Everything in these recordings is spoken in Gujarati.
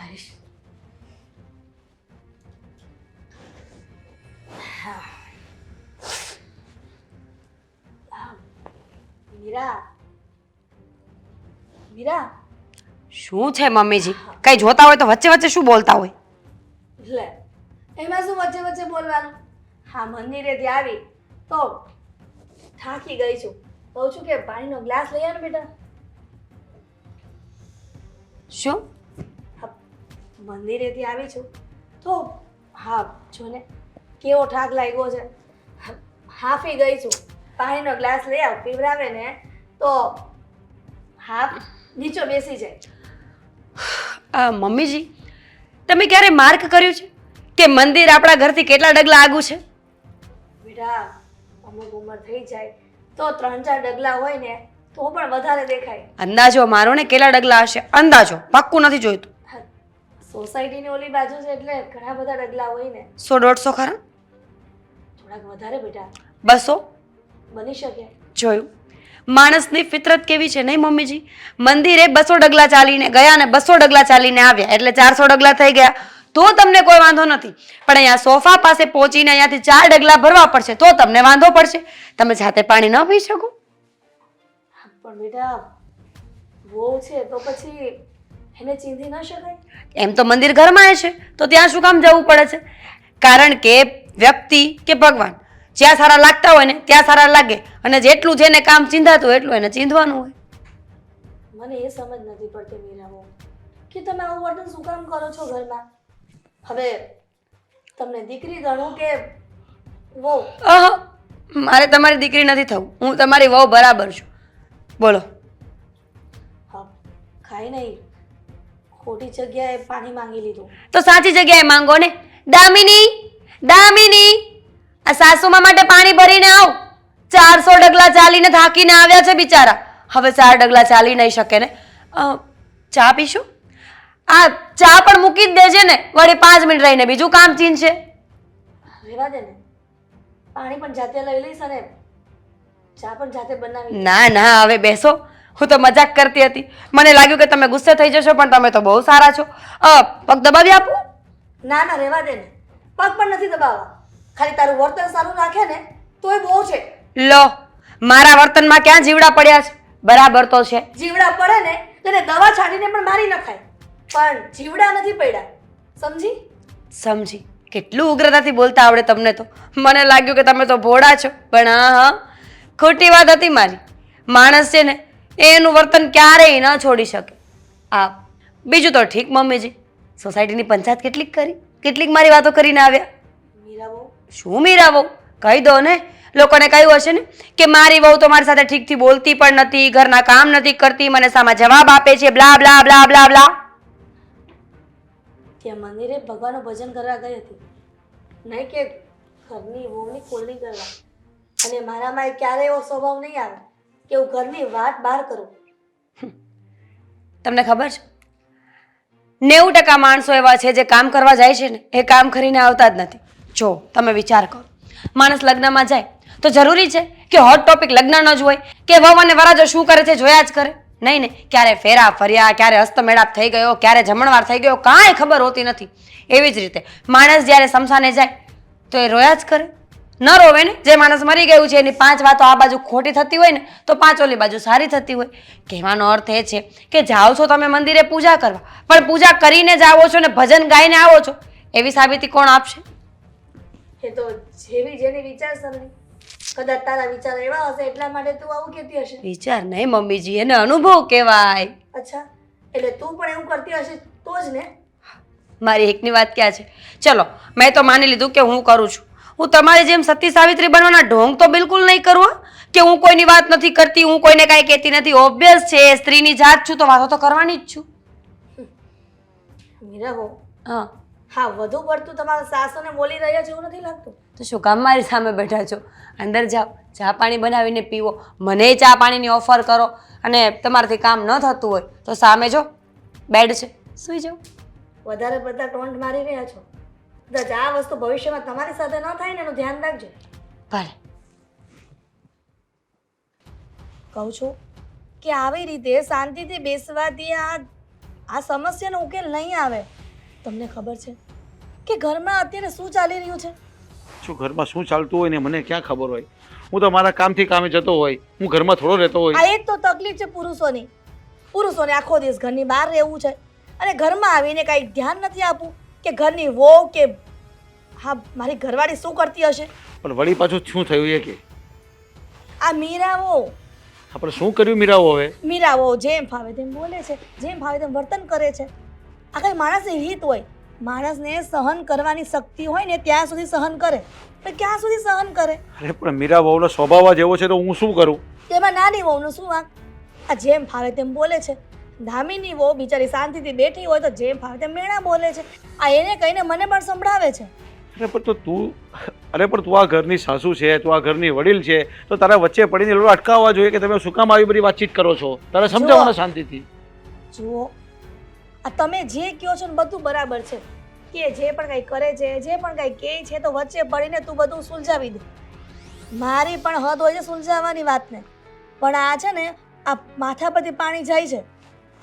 વિચારીશ. મીરા, મીરા, શું છે મમ્મીજી? કઈ જોતા હોય તો વચ્ચે વચ્ચે શું બોલતા હોય? લે એમાં શું વચ્ચે વચ્ચે બોલવાનું? હા, મંદિરેથી આવી તો થાકી ગઈ છું. કહું છું કે પાણીનો ગ્લાસ લઈ આવ ને બેટા. શું? હા, મંદિરેથી આવી છું તો હા જો ને કેવો થાક લાગ્યો છે. હાફી ગઈ છું. પાણીનો ગ્લાસ લઈ આવ, પીવડાવે ને તો હા નીચો બેસી જાય. મમ્મીજી, તમે ક્યારે માર્ક કર્યું છે કે મંદિર આપણા ઘરથી કેટલા ડગલા આગું છે? બેટા અમુક ઉંમર થઈ જાય તો 3-4 ડગલા હોય ને તો પણ વધારે દેખાય. અંદાજો મારો ને કેટલા ડગલા હશે, અંદાજો, પાક્કું નથી જોઈતું. હા, સોસાયટીની ઓલી બાજુ છે એટલે ઘણા બધા ડગલા હોય ને. 100-150 ખરા? થોડાક વધારે બેટા. 200? બની શકે. જોયું? માણસની ફિતરત કેવી છે નહીં મમ્મીજી? મંદિરે 200 ડગલા ચાલીને ગયા ને 200 ડગલા ચાલીને આવ્યા એટલે 400 ડગલા થઈ ગયા તો તમને કોઈ વાંધો નથી. પણ અહીંયા સોફા પાસે પહોંચીને અહીંયાથી 4 ડગલા ભરવા પડશે તો તમને વાંધો પડશે. તમે જાતે પાણી ન પી શકો? પણ બેટા વહુ છે તો પછી એને ચીંધી ન શકાય? એમ તો મંદિર ઘરમાં છે તો ત્યાં શું કામ જવું પડે છે? કારણ કે વ્યક્તિ કે ભગવાન જ્યાં સારા લાગતા હોય ને ત્યાં સારા લાગે અને જેટલું જેને કામ ચીંધાતું હોય એટલું એને ચીંધવાનું હોય. મને એ સમજ નથી પડતી મીરા બહુ કે તમે આવું વર્તન શું કામ કરો છો ઘરમાં? હવે તમને દીકરી ગણું કે વહુ? મારે તમારી દીકરી નથી થવું, હું તમારી વહુ બરાબર છું. બોલો. હા, ખાઈ નહીં, ખોટી જગ્યાએ પાણી માંગી લીધું તો સાચી જગ્યાએ માંગો ને. દામિની, દામિની, આ સાસુમા માટે પાણી ભરીને આવ. 400 ડગલા ચાલીને થાકીને આવ્યા છે બિચારા. હવે 4 ડગલા ચાલી નહીં શકે ને. ચા પીશું? આ ચા પણ મૂકી જ દેજે ને, વળી 5 મિનિટ રહીને બીજું કામ ચીનશે. રહેવા દે ને, પાણી પણ જાતે લઈ લઈશ અને ચા પણ જાતે બનાવી. ના ના, હવે બેસો. હું તો મજાક કરતી હતી. મને લાગ્યું કે તમે ગુસ્સે થઈ જશો પણ તમે તો બહુ સારા છો. પગ દબાવી આપું? ના ના, રહેવા દે ને, પગ પણ નથી દબાવવા. ખાલી તારું વર્તન સારું રાખે ને તોય બહુ છે. લો, મારા વર્તનમાં ક્યાં જીવડા પડ્યા છે? બરાબર તો છે. જીવડા પડે ને તો એને દવા છાંટીને પણ મારી નખાય, પણ જીવડા નથી પડ્યા. સમજી? સમજી. કેટલું ઉગ્રતાથી બોલતા આવડે તમને તો. મને લાગ્યું કે તમે તો ભોળા છો પણ હા, ખોટી વાત હતી મારી. માણસ છે ને એનું વર્તન ક્યારેય ન છોડી શકે. બીજું તો ઠીક મમ્મીજી, સોસાયટીની પંચાયત કેટલીક કરી, કેટલીક મારી વાતો કરીને આવ્યા. મીરા બહુ શું મીરા વહુ? કહી દો ને. લોકોને કહ્યું હશે ને કે મારી વહુ તો મારી સાથે ઠીકથી બોલતી પણ નથી, ઘરના કામ નથી કરતી, મને સામા જવાબ આપે છે, બ્લા બ્લા બ્લા બ્લા બ્લા. ત્યાં મંદિરે ભગવાનનું ભજન કરવા ગઈ હતી, નહીં કે ઘરની વહુની ખોલણી કરવા. અને મારામાં ક્યારેય એવો સ્વભાવ નહીં આવે કે હું ઘરની વાત બહાર કરું. તમને ખબર છે 90% માણસો એવા છે જે કામ કરવા જાય છે ને એ કામ કરીને આવતા જ નથી. જો તમે વિચાર કરો, માણસ લગ્નમાં જાય તો જરૂરી છે કે હોટ ટોપિક લગ્નનો જ હોય કે વહુ અને વરાજો શું કરે છે જોયા જ કરે? નહીં ને, ક્યારે ફેરા ફર્યા, ક્યારે હસ્તમેળાપ થઈ ગયો, ક્યારે જમણવાર થઈ ગયો, કાંઈ ખબર હોતી નથી. એવી જ રીતે માણસ જ્યારે શમશાને જાય તો એ રોયા જ કરે. ન રોવે ને? જે માણસ મરી ગયું છે એની 5 વાતો આ બાજુ ખોટી થતી હોય ને તો 5 ઓલી બાજુ સારી થતી હોય. કહેવાનો અર્થ એ છે કે જાઓ છો તમે મંદિરે પૂજા કરવા, પણ પૂજા કરીને જ આવો છો ને ભજન ગાઈને આવો છો, એવી સાબિતી કોણ આપશે? એ તો જેવી જેની વિચારસરણી. કદાચ તારા વિચાર એવા હશે એટલા માટે તું આવું કહેતી હશે. વિચાર નહીં મમ્મીજી, એને અનુભવ કહેવાય. અચ્છા, એટલે તું પણ એવું કરતી હશે તો જ ને. મારી એકની વાત ક્યાં છે? ચલો, મેં તો માની લીધું કે હું કરું છું. હું તમારી જેમ સતી સાવિત્રી બનવાના ઢોંગ તો બિલકુલ નહીં કરું કે હું કોઈની વાત નથી કરતી, હું કોઈને કાંઈ કહેતી નથી. ઓબ્વિયસ છે, સ્ત્રીની જાત છું તો વાતો તો કરવાની જ છું. મીરા બહુ હા હા, વધુ પડતું તમારા સાસુને બોલી રહ્યા છે એવું નથી લાગતું? તો શું કામ મારી સામે બેઠા છો? અંદર જાઓ, ચા પાણી બનાવીને પીવો, મને ચા પાણીની ઓફર કરો. અને તમારાથી કામ ન થતું હોય તો સામે જો બેડ છે, સૂઈ જાઓ. વધારે પડતા ટોન્ટ મારી રહ્યા છો. કદાચ આ વસ્તુ ભવિષ્યમાં તમારી સાથે ન થાય ને એનું ધ્યાન રાખજો. ભલે. કહું છું કે આવી રીતે શાંતિથી બેસવાથી આ સમસ્યાનો ઉકેલ નહીં આવે. તમને ખબર છે કે ઘરમાં અત્યારે શું ચાલી રહ્યું છે? શું ઘરમાં શું ચાલતું હોય ને મને ક્યાં ખબર હોય? હું તો મારા કામથી કામે જતો હોય, હું ઘરમાં થોડો રહેતો હોય. આ એ જ તો તકલીફ છે પુરુષોની. પુરુષોને આખો દિવસ ઘરની બહાર રહેવું છે અને ઘરમાં આવીને કાંઈ ધ્યાન નથી આપવું કે ઘરની વહુ કે હા મારી ઘરવાળી શું કરતી હશે. પણ વળી પાછું શું થયું એ કે આ મીરાઓ આપણે શું કર્યું મીરાઓ? હવે મીરાઓ જેમ ફાવે તેમ બોલે છે, જેમ ફાવે તેમ વર્તન કરે છે. આ કઈ માણસની રીત હોય? માણસને સહન કરવાની શક્તિ હોય ને ત્યાં સુધી સહન કરે, પણ ક્યાં સુધી સહન કરે? અરે પણ મીરા વહુનો સ્વભાવ જ એવો છે તો હું શું કરું? તેમાં નાની વહુનું શું વાંક? આ જેમ ફાવે તેમ બોલે છે. દામિની વહુ બિચારી શાંતિથી બેઠી હોય તો જેમ ફાવે તેમ મેણા બોલે છે. આ એને કહીને મને પણ સંભળાવે છે. અરે પણ તું આ ઘરની સાસુ છે, તું આ ઘરની વડીલ છે, તો તારા વચ્ચે પડીને લોકો અટકાવવા જોઈએ કે તમે શું કામ આવી બધી વાતચીત કરો છો? તારે સમજાવવાના શાંતિથી. જુઓ આ તમે જે કહો છો ને બધું બરાબર છે કે જે પણ કંઈ કરે છે, જે પણ કંઈ કહે છે તો વચ્ચે પડીને તું બધું સુલઝાવી દે. મારી પણ હદ હોય છે સુલઝાવવાની વાતને, પણ આ છે ને આ માથા પરથી પાણી જાય છે.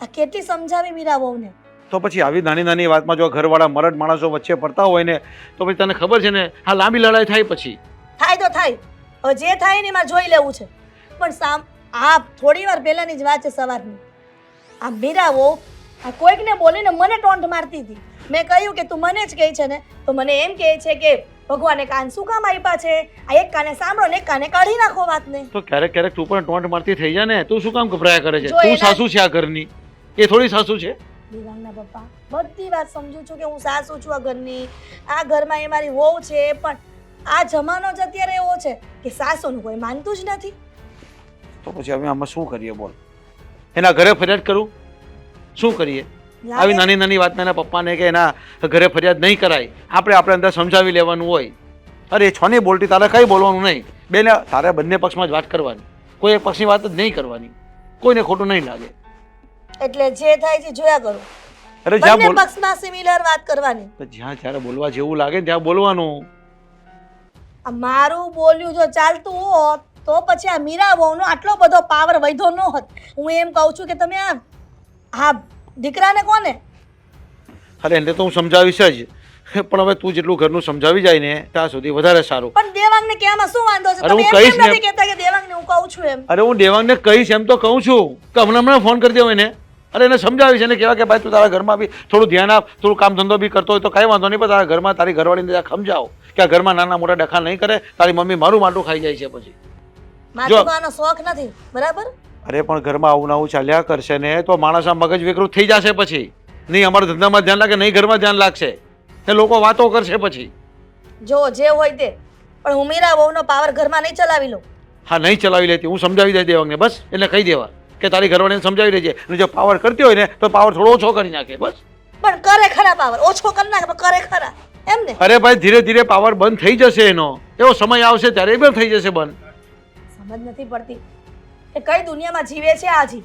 આ કેટલી સમજાવી મીરા વહુને? તો પછી આવી નાની નાની વાતમાં જો ઘરવાળા મરદ માણસો વચ્ચે પડતા હોય ને તો પછી તને ખબર છે ને આ લાંબી લડાઈ થાય પછી. થાય તો થાય, હવે જે થાય ને એમાં જોઈ લેવું છે. પણ આ થોડી વાર પહેલાની જ વાત છે સવારની. આ મીરા વહુ આ કોઈકને બોલીને મને ટોન્ટ મારતી હતી. મેં કહ્યું કે તું મને જ કહે છે ને તો મને એમ કહે છે કે ભગવાને કાન શું કામ આપ્યા છે? આ એક કાને સાંભળો ને એક કાને કાઢી નાખો વાતને. તો ક્યારેક ક્યારેક તું પણ ટોન્ટ મારતી થઈ જાય ને, તું શું કામ ગભરાયા કરે છે? જો તું એના- સાસુ છે આ ઘરની, એ થોડી સાસુ છે? દેવાંગના પપ્પા બધી વાત સમજુ છું કે હું સાસુ છું આ ઘરની, આ ઘરમાં એ મારી વહુ છે, પણ આ જમાનો જ અત્યારે એવો છે કે સાસુનું કોઈ માનતું જ નથી. તો પછી હવે આમાં શું કરીએ બોલ? એના ઘરે ફરિયાદ કરું? શું કરીએ? આવી નાની નાની વાતમાં એના પપ્પાને કે એના ઘરે ફરિયાદ નહીં કરાય, આપણે અંદર સમજાવી લેવાનું હોય. અરે છો નહીં બોલતી, તારે કંઈ બોલવાનું નહીં. બેને તારે બંને પક્ષમાં જ વાત કરવાની, કોઈ એક પક્ષની વાત જ નહીં કરવાની, કોઈને ખોટું નહીં લાગે. એટલે જે થાય છે જોયા કરો. અરે જ્યાં બંને બોલ પક્ષમાં સિમિલર વાત કરવાની. જ્યાં જ્યારે બોલવા જેવું લાગે ને ત્યાં બોલવાનું. આ મારું બોલ્યું જો ચાલતું હોત તો પછી આ મીરા વહુનો આટલો બધો પાવર વધ્યો ન હોત. હું એમ કહું છું કે તમે આ દીકરાને કોને? અરે એને તો હું સમજાવીશ જ, પણ હવે તું જેટલું ઘરનું સમજાવી જાય ને ત્યાં સુધી વધારે સારું. પણ દેવાંગને કહેવામાં શું વાંધો છે? અરે હું તમે એમ કહીશ કેમ ને. નથી કહેતા કે દેવાંગને હું કહું છું એમ? અરે હું દેવાંગને કહીશ એમ તો કહું છું કે હમણાં ફોન કરી દેવો એને. અરે એને સમજાવીશ, એને કહેવાય કે ભાઈ તું તારા ઘરમાં બી થોડું ધ્યાન આપ, થોડું કામ ધંધો બી કરતો હોય તો કાંઈ વાંધો નહીં, પણ તારા ઘરમાં તારી ઘરવાળીને જરાક સમજાવો કે આ ઘરમાં નાના મોટા ડખા નહીં કરે, તારી મમ્મી મારું માટું ખાઈ જાય છે પછી. માથું ખાવાનો શોખ નથી, બરાબર? અરે પણ ઘરમાં આવું આવું ચાલ્યા કરશે ને તો માણસ આમ મગજ વિકૃત થઈ જશે પછી. નહીં અમારા ધંધામાં ધ્યાન લાગે, નહીં ઘરમાં ધ્યાન લાગશે, એ લોકો વાતો કરશે પછી. જો જે હોય તે, પણ હું મીરા વહુનો પાવર ઘરમાં નહીં ચલાવી લઉં. હા નહીં ચલાવી લેતી, હું સમજાવી દઈ દેવાંગને, બસ એને કહી દેવા કે તારી ઘરવાળીને સમજાવી દેજે, અને જો પાવર કરતી હોય ને તો પાવર થોડો ઓછો કરી નાખે બસ. પણ કરે ખરા પાવર, ઓછો કરી નાખે પણ કરે ખરા, એમ ને? અરે ભાઈ ધીરે ધીરે પાવર બંધ થઈ જશે એનો, એવો સમય આવશે ત્યારે એ બંધ થઈ જશે બંધ. સમજ નથી પડતી કે કઈ દુનિયામાં જીવે છે આજી.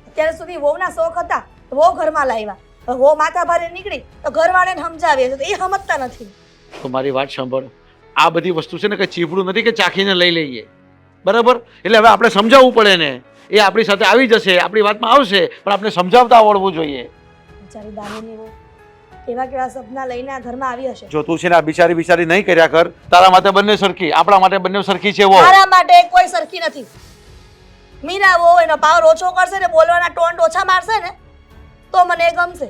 અત્યાર સુધી વહુના શોખ હતા તો વહુ ઘરમાં લાવ્યા, હવે વહુ માથા ભારે નીકળી તો ઘરવાળાને સમજાવીએ છે તો એ સમજતા નથી. તો મારી વાત સાંભળ, આ બધી વસ્તુ છે ને કે ચીપડું નથી કે ચાખીને લઈ લઈએ, બરાબર? એટલે હવે આપણે સમજાવવું પડે ને, એ આપણી સાથે આવી જશે, આપણી વાતમાં આવશે, પણ આપણે સમજાવતા આવડવું જોઈએ. બિચારી દામિની વહુ કેવા કેવા સપના લઈને આ ઘરમાં આવી હશે. જો તું છે ને આ બિચારી બિચારી નહીં કર્યા કર, તારા માટે બંને સરખી, આપણા માટે બંને સરખી છે. મારા માટે કોઈ સરખી નથી. મીરા વહુ એનો પાવર ઓછો કરશે ને બોલવાના ટોન્ટ ઓછા મારશે ને તો મને એ ગમશે.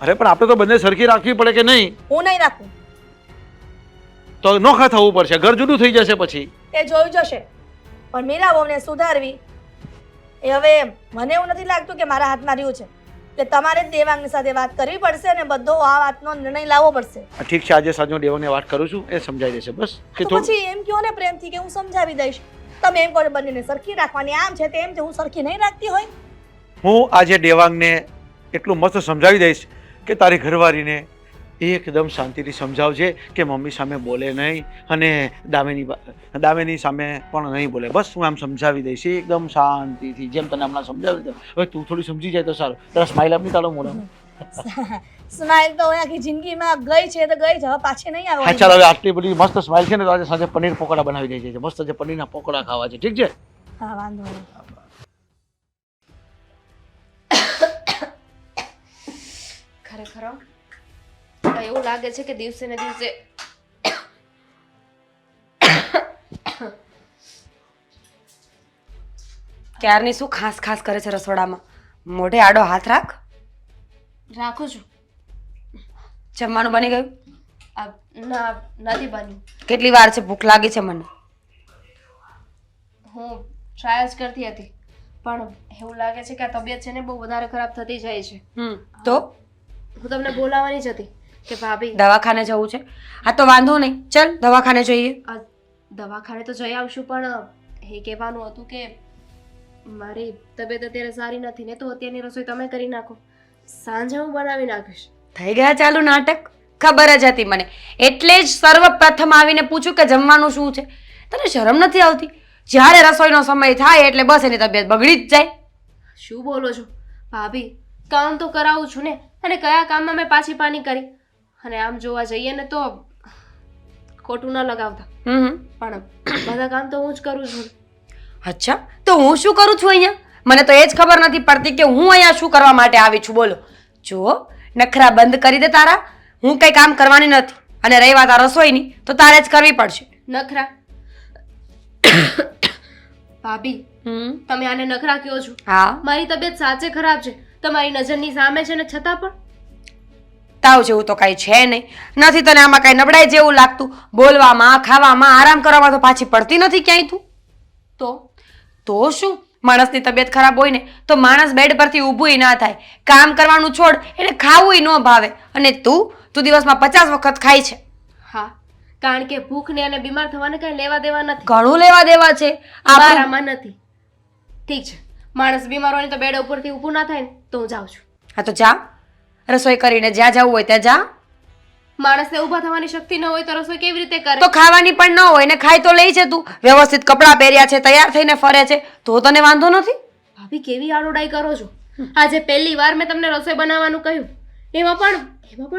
અરે પણ આપણે તો બંને સરખી રાખવી પડે કે નહીં? હું નહીં રાખું. તો નોખા થવું પડશે, ઘર જુદું થઈ જશે પછી. એ જોઈ જશે, પણ મીરા વહુને સુધારવી એ હવે મને એવું નથી લાગતું કે મારા હાથમાં રહ્યું છે. એટલે તમારે જ દેવાંગની સાથે વાત કરવી પડશે અને બધો આ વાતનો નિર્ણય લાવવો પડશે. ઠીક છે, આજે સાંજે દેવાંગને વાત કરું છું, એ સમજાઈ દેશે બસ. કે તો પછી એમ કહો ને પ્રેમથી કે હું સમજાવી દઈશ. તમે એમ કહો છો બંનેને સરખી રાખવાની, આમ છે તેમ છે, હું સરખી નહીં રાખતી હોય. હું આજે દેવાંગને એટલું મસ્ત સમજાવી દઈશ કે તારી ઘરવાળીને એકદમ શાંતિથી સમજાવજે કે મમ્મી સામે બોલે નહીં અને દામિની સામે પણ નહીં બોલે. બસ હું આમ સમજાવી દઈશ એકદમ શાંતિથી, જેમ તને હમણાં સમજાવી દઉં. હવે તું થોડી સમજી જાય તો સારું. તારા સ્માઇલ આપની તારો મોઢામાં. સ્માઈલ તો આખી જિંદગીમાં ગઈ છે તો ગઈ છે, હવે પાછી નહીં આવે. હા ચાલ, હવે આટલી બધી મસ્ત સ્માઇલ છે ને તો આજે સાંજે પનીર પકોડા બનાવી દેજે છે. મસ્ત જે પનીરના પકોડા ખાવા છે, ઠીક છે? હા વાંધો નહીં. ખરેખર એવું લાગે છે કે દિવસે ને દિવસે ક્યારની શું ખાસ ખાસ કરે છે રસોડામાં? મોઢે આડો હાથ રાખ. રાખું છું. જમવાનું બની ગયું? ના, નથી બન્યું. કેટલી વાર છે? ભૂખ લાગી છે મને. હું ટ્રાય જ કરતી હતી, પણ એવું લાગે છે કે આ તબિયત છે ને બહુ વધારે ખરાબ થતી જાય છે. તો હું તમને બોલાવવાની જ હતી કે ભાભી દવાખાને જવું છે. હા તો વાંધો નહીં, ચલ દવાખાને જઈએ. દવાખાને તો જઈ આવશું, પણ એ કહેવાનું હતું કે મારી તબિયત અત્યારે સારી નથી ને, તો અત્યારની રસોઈ તમે કરી નાખો, સાંજે હું બનાવી નાખીશ. થઈ ગયા ચાલુ નાટક? ખબર જ હતી મને, એટલે જ સર્વપ્રથમ આવીને પૂછ્યું કે જમવાનું શું છે. તને શરમ નથી આવતી? જ્યારે રસોઈનો સમય થાય એટલે બસ એની તબિયત બગડી જ જાય. શું બોલો છો ભાભી? કામ તો કરાવું છું ને, અને કયા કામમાં મેં પાછી પાની કરી? અને આમ જોવા જઈએ ને તો ખોટું ન લગાવતા, પણ બધા કામ તો હું જ કરું છું. અચ્છા, તો હું શું કરું છું અહીંયા? મને તો એ જ ખબર નથી પડતી કે હું અહીંયા શું કરવા માટે આવી છું. બોલો. જો નખરા બંધ કરી દે તારા. હું કંઈ કામ કરવાની નથી, અને રહી વાત આ રસોઈની તો તારે જ કરવી પડશે. નખરા? ભાભી તમે આને નખરા કહો છો? હા, મારી તબિયત સાચે ખરાબ છે, તમારી નજરની સામે છે ને, છતાં પણ તાવ જેવું તો કઈ છે નહીં. નથી તને આમાં કઈ નબળાઈ જેવું લાગતું? બોલવામાં, ખાવામાં, આરામ કરવામાં તો પાછી પડતી નથી ક્યાંય તું? તો શું? માણસની તબિયત ખરાબ હોય ને તો માણસ બેડ પરથી ઊભું ના થાય. કામ કરવાનું છોડ, એને ખાવું ન ભાવે. અને તું દિવસમાં 50 વખત ખાય છે. હા, કારણ કે ભૂખને અને બીમાર થવાને કઈ લેવા દેવા નથી. ઘણું લેવા દેવા છે. મારામાં નથી. ઠીક છે, માણસ બીમાર હોય ને તો બેડ ઉપરથી ઊભું ના થાય ને, તો હું જાઉં છું. હા તો જા, રસોઈ કરીને જ્યાં જવું હોય ત્યાં જા. માણસને ઊભા થવાની શક્તિ ન હોય તો રસોઈ કેવી રીતે કરે? તો ખાવાની પણ ન હોય ને ખાઈ તો લઈ છે તું. વ્યવસ્થિત કપડાં પહેર્યા છે, તૈયાર થઈને ફરે છે, તો તને વાંધો નથી? ભાભી કેવી આડોડાઈ કરો છો? આજે પહેલી વાર મેં તમને રસોઈ બનાવવાનું કહ્યું, એમાં પણ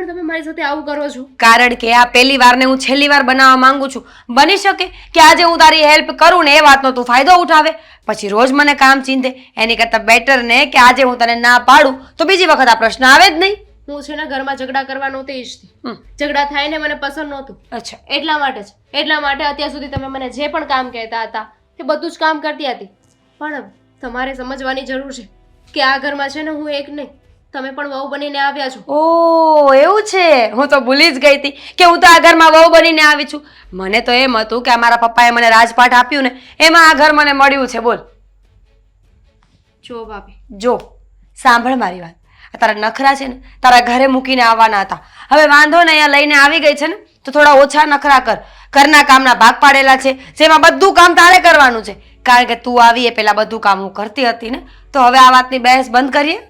તમે મારી સાથે આવું કરો છો. કારણ કે આ પહેલી વાર ને હું છેલ્લી વાર બનાવવા માંગુ છું. બની શકે કે આજે હું તારી હેલ્પ કરું ને એ વાતનો તું ફાયદો ઉઠાવે, પછી રોજ મને કામ ચીંધે. એની કરતાં બેટર ને કે આજે હું તને ના પાડું તો બીજી વખત આ પ્રશ્ન આવે જ નહીં. હું છે ને ઘરમાં ઝઘડા કરવા નહોતી ઈચ્છતી. ઝઘડા થાય ને મને પસંદ નહોતું. અચ્છા, એટલા માટે અત્યાર સુધી તમે મને જે પણ કામ કહેતા હતા એ બધું જ કામ કરતી હતી. પણ તમારે સમજવાની જરૂર છે કે આ ઘરમાં છે ને હું એક નહીં, તમે પણ વહુ બનીને આવ્યા છો. ઓ એવું છે? હું તો ભૂલી જ ગઈ હતી કે હું તો આ ઘરમાં વહુ બનીને આવી છું. મને તો એમ હતું કે મારા પપ્પાએ મને રાજપાઠ આપ્યું ને એમાં આ ઘર મને મળ્યું છે. બોલ. જો ભાભી, જો સાંભળ મારી વાત. આ તારા નખરા છે ને તારા ઘરે મૂકીને આવવાના હતા. હવે વાંધો ને અહીંયા લઈને આવી ગઈ છે ને તો થોડા ઓછા નખરા કર. ઘરના કામના ભાગ પાડેલા છે જેમાં બધું કામ તારે કરવાનું છે. કારણ કે તું આવી એ પહેલા બધું કામ હું કરતી હતી ને, તો હવે આ વાતની બહેસ બંધ કરીએ.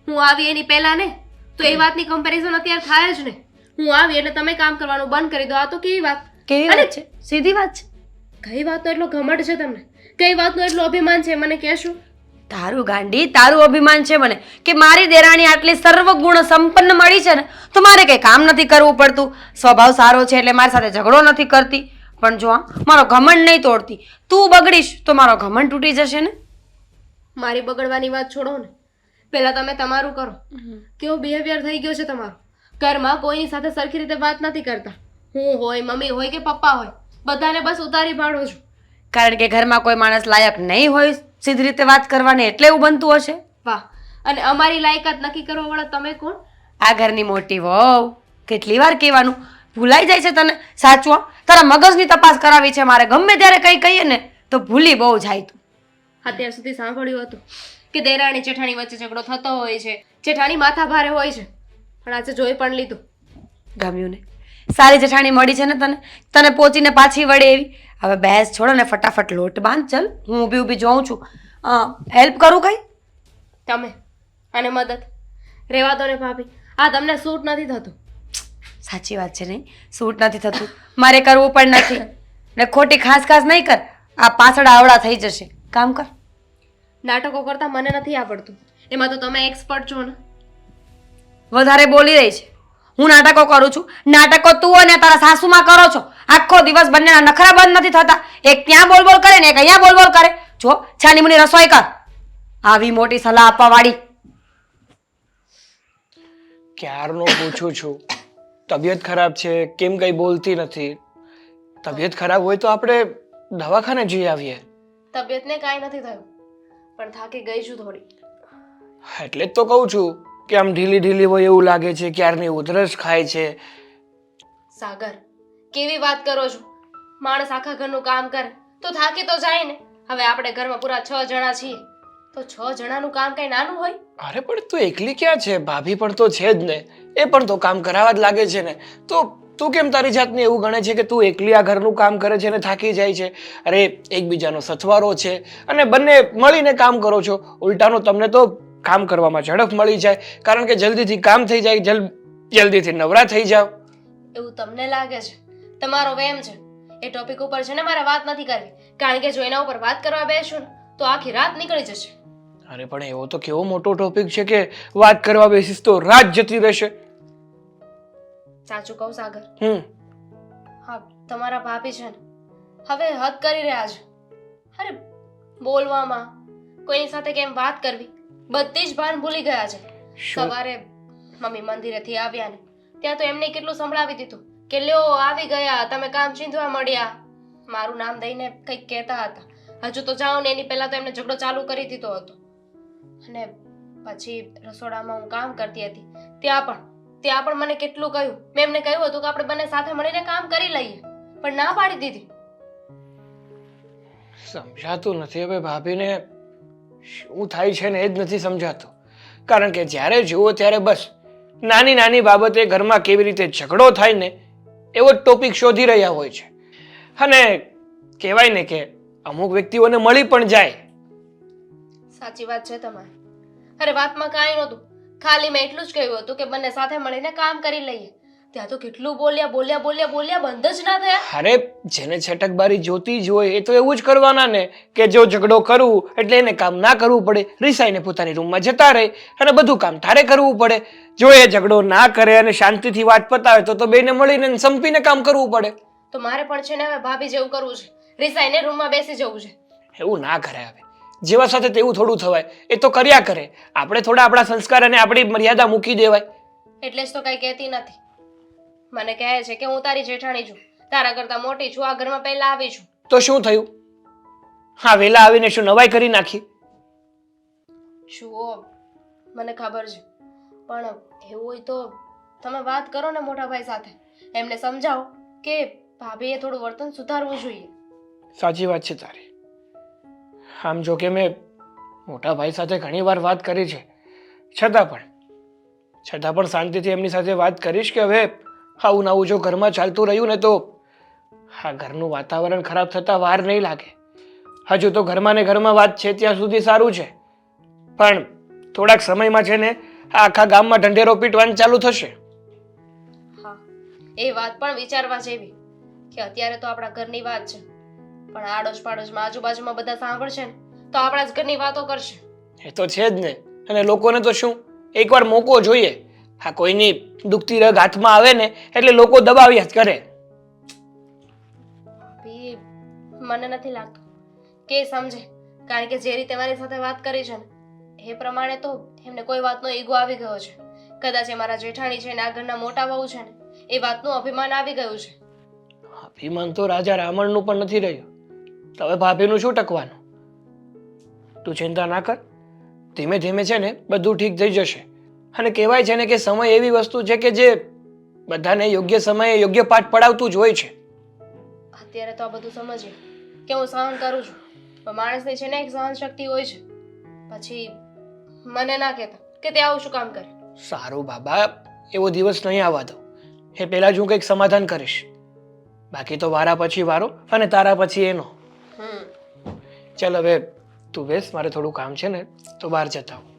હું આવી એની પહેલા ને તો એ વાતની કમ્પેરિઝન અત્યારે થાય જ ને. હું આવી એટલે તમે કામ કરવાનું બંધ કરી દો. આ તો કેવી વાત? કેવી વાત છે? સીધી વાત છે. કઈ વાતનો એટલો ઘમંડ છે તમને? કઈ વાતનો એટલો અભિમાન છે? મને કહેશો? તારું ગાંડી, તારું અભિમાન છે મને કે મારી દેરાણી આટલી સર્વગુણ સંપન્ન મળી છે ને તો મારે કંઈ કામ નથી કરવું પડતું. સ્વભાવ સારો છે એટલે મારી સાથે ઝઘડો નથી કરતી. પણ જો મારો ઘમંડ નહીં તોડતી. તું બગડીશ તો મારો ઘમંડ તૂટી જશે ને. મારી બગડવાની વાત છોડો ને, પહેલા તમે તમારું કરો. કેવો બિહેવિયર થઈ ગયો છે તમારો? ઘરમાં કોઈની સાથે સરખી રીતે વાત નથી કરતા. હું હોય, મમ્મી હોય કે પપ્પા હોય, બધાને બસ ઉતારી પાડો છો. કારણ કે ઘરમાં કોઈ માણસ લાયક નહીં હોય સીધી રીતે વાત કરવાની, એટલે એવું બનતું હશે. વાહ! અને અમારી લાયકાત નક્કી કરવા વાળા તમે કોણ? આ ઘરની મોટી વહુ. કેટલી વાર કહેવાનું, ભૂલાઈ જાય છે તને? સાચું, તારા મગજની તપાસ કરાવી છે મારે. ગમે ત્યારે કંઈ કહીએ ને તો ભૂલી બહુ જાય તું. અત્યાર સુધી સાંભળ્યું હતું કે દેરાણી જેઠાણી વચ્ચે ઝઘડો થતો હોય છે, જેઠાણી માથા ભારે હોય છે, પણ આજે જોઈ પણ લીધું. ગમ્યું ને? સારી જેઠાણી મળી છે ને તને પહોંચીને પાછી વળે એવી. હવે બહેસ છોડો ને ફટાફટ લોટ બાંધ. ચલ, હું ઊભી ઊભી જોઉં છું. હેલ્પ કરું કઈ? તમે અને મદદ રેવા દો ને ભાભી. આ તમને સૂટ નથી થતું. સાચી વાત છે. નહીં સૂટ નથી થતું, મારે કરવું પણ નથી. ને ખોટી ખાસ નહીં કર, આ પાછળ આવડા થઈ જશે. કામ કર. નાટકો કરતા મને નથી આવડતું, એમાં તો તમે એક્સપર્ટ છો ને. વધારે બોલી રહી છે. હું નાટકો કરું છું? નાટકો તું અને તારા સાસુમાં કરો છો. આખો દિવસ બંનેના નખરા બંધ નથી થતા. એક ત્યાં બોલ બોલ કરે ને એક અહીંયા બોલ બોલ કરે. જો છાની મુની રસોઈ કર. આવી મોટી સલાહ આપવા વાળી. ક્યારનો પૂછું છું, તબિયત ખરાબ છે, કેમ કંઈ બોલતી નથી? તબિયત ખરાબ હોય તો આપણે દવાખાને જઈ આવીએ. તબિયતને કાંઈ નથી થયું, પણ થાકી ગઈ છું થોડી. એટલે જ તો કહું છું કે આમ ઢીલી ઢીલી હોય એવું લાગે છે, ક્યારની ઉધરસ ખાય છે. સાગર, કેવી વાત કરો છો? માણસ આખા ઘરનું કામ કરે તો થાકી તો જાય ને. હવે આપણે ઘરમાં પૂરા 6 જણા છીએ, તો 6 જણાનું કામ કઈ નાનું હોય? અરે પણ તું એકલી ક્યાં છે? ભાભી પણ તો છે જ ને, એ પણ તો કામ કરાવવા જ લાગે છે ને. તો તું કેમ તારી જાતને એવું ગણે છે કે તું એકલી આ ઘરનું કામ કરે છે ને થાકી જાય છે? અરે એકબીજાનો સથવારો છે અને બંને મળીને કામ કરો છો. ઉલટાનું તમને તો કામ કરવામાં ઝડપ મળી જાય, કારણ કે જલ્દીથી કામ થઈ જાય, જલ્દીથી નવરા થઈ જાવ. એવું તમને લાગે છે? તમારો વહેમ છે. એ ટોપિક ઉપર છે ને મારે વાત નથી કરવી, કારણ કે જો એના ઉપર વાત કરવા બેસું ને તો આખી રાત નીકળી જશે. અરે પણ એવો તો કેવો મોટો ટોપિક છે કે વાત કરવા બેસીસ તો રાત જતી રહેશે. સાચું કહું સાગર, હમ તમારા ભાભી છે ને હવે હદ કરી રહ્યા છે. અરે બોલવામાં, કોઈની સાથે કેમ વાત કરવી, બધી જ ભાન ભૂલી ગયા છે. શું? સવારે મમ્મી મંદિરેથી આવ્યા ને ત્યાં તો એમને કેટલું સંભળાવી દીધું કે લ્યો આવી ગયા, તમે કામ ચીંધવા મળ્યા. મારું નામ દઈને કંઈક કહેતા હતા. હજુ તો જાઓ ને એની પહેલા તો એમને ઝઘડો ચાલુ કરી દીધો હતો. અને પછી રસોડામાં હું કામ કરતી હતી ત્યાં પણ મને કેટલું કહ્યું. મેં એમને કહ્યું હતું કે આપણે બંને સાથે મળીને કામ કરી લઈએ, પણ ના પાડી દીધી. સમજાતું નથી હવે ભાભીને શું થાય છે ને એ જ નથી સમજાતું. કારણ કે જ્યારે જુઓ ત્યારે બસ નાની નાની બાબતે ઘરમાં કેવી રીતે ઝઘડો થાય ને એવો જ ટોપિક શોધી રહ્યા હોય છે. અને કહેવાય ને કે અમુક વ્યક્તિઓને મળી પણ જાય. સાચી વાત છે તમારી. અરે વાતમાં કાંઈ નહોતું, ખાલી મેં એટલું જ કહ્યું હતું કે બંને સાથે મળીને કામ કરી લઈએ. ત્યાં તો કેટલું બોલ્યા બંધ જ ના થયા. અરે જેને છટકબારી જોતી જ હોય એ તો એવું જ કરવાના ને કે જો ઝઘડો કરવું એટલે એને કામ ના કરવું પડે, રિસાઈને પોતાની રૂમમાં જતા રહે અને બધું કામ તારે કરવું પડે. જો એ ઝઘડો ના કરે અને શાંતિથી વાત પતાવે તો બેને મળીને સંપીને કામ કરવું પડે. તો મારે પણ છે ને હવે ભાભી જેવું કરવું છે, રિસાઈને રૂમમાં બેસી જવું છે. એવું ના કરે. હવે જેવા સાથે તેવું થોડું થવાય, એ તો કર્યા કરે. આપણે થોડા આપણા સંસ્કાર અને આપણી મર્યાદા મૂકી દેવાય. એટલે જ તો કઈ કહેતી નથી. મને કહે છે કે હું તારી જેઠાણી છું, તારા કરતા મોટી છું, આ ઘરમાં પહેલા આવી છું. તો શું થયું? હા, વેલા આવીને શું નવાઈ કરી નાખી? જુઓ, મને ખબર છે, પણ એવું હોય તો તમે વાત કરો ને મોટા ભાઈ સાથે, એમને સમજાવો કે ભાભીએ થોડું વર્તન સુધારવું જોઈએ. સાચી વાત છે તારી. આમ જો કે મેં મોટા ભાઈ સાથે ઘણી વાર વાત કરી છે, છતાં પણ શાંતિથી એમની સાથે વાત કરીશ કે હવે આવું નવું જો ઘરમાં ચાલતું રહ્યું ને તો આ ઘરનું વાતાવરણ ખરાબ થતાં વાર નહીં લાગે. હજુ તો ઘરમાં ને ઘરમાં વાત છે ત્યાં સુધી સારું છે, પણ થોડાક સમયમાં છે ને આખા ગામમાં ઢંઢેરો પીટવાનું ચાલુ થશે. હા, એ વાત પણ વિચારવા જેવી કે અત્યારે તો આપણા ઘરની વાત છે, પણ આડોશ પાડોશમાં આજુબાજુમાં બધા સાંભળશે ને તો આપણા જ ઘરની વાતો કરશે. એ તો છે જ ને. અને લોકોને તો શું, એકવાર મોકો જોઈએ. હા, કોઈની દુખતી રગ હાથમાં આવે ને એટલે લોકો દબાવ્યા જ કરે. ભાભી, મને નથી લાગતું કે એ સમજે, કારણ કે જે રીતે મારી સાથે વાત કરી છે ને એ પ્રમાણે તો એમને કોઈ વાતનો ઈગો આવી ગયો છે. કદાચ એ મારા જેઠાણી છે ને આ ઘરના મોટા વહુ છે ને એ વાતનું અભિમાન આવી ગયું છે. અભિમાન તો રાજા રાવણનું પણ નથી રહ્યું. તો હવે ભાભીનું શું ટકવાનું? તું ચિંતા ના કર, ધીમે ધીમે છે ને બધું ઠીક થઈ જશે. અને કહેવાય છે ને કે સમય એવી વસ્તુ છે કે જે બધાને યોગ્ય સમયે યોગ્ય પાઠ પડાવતું જ હોય છે. અત્યારે તો આ બધું સમજીએ કે હું સહન કરું છું, પણ માણસની છે ને એક સહન શક્તિ હોય છે. પછી મને ના કહેતા કે તે આવું શું કામ કરે. સારું બાબા, એવો દિવસ નહીં આવવા દો. એ પહેલા જ હું કંઈક સમાધાન કરીશ. બાકી તો વારા પછી વારો અને તારા પછી એનો. ચાલ હવે તું બેસ, મારે થોડું કામ છે ને તો બહાર જતા હું.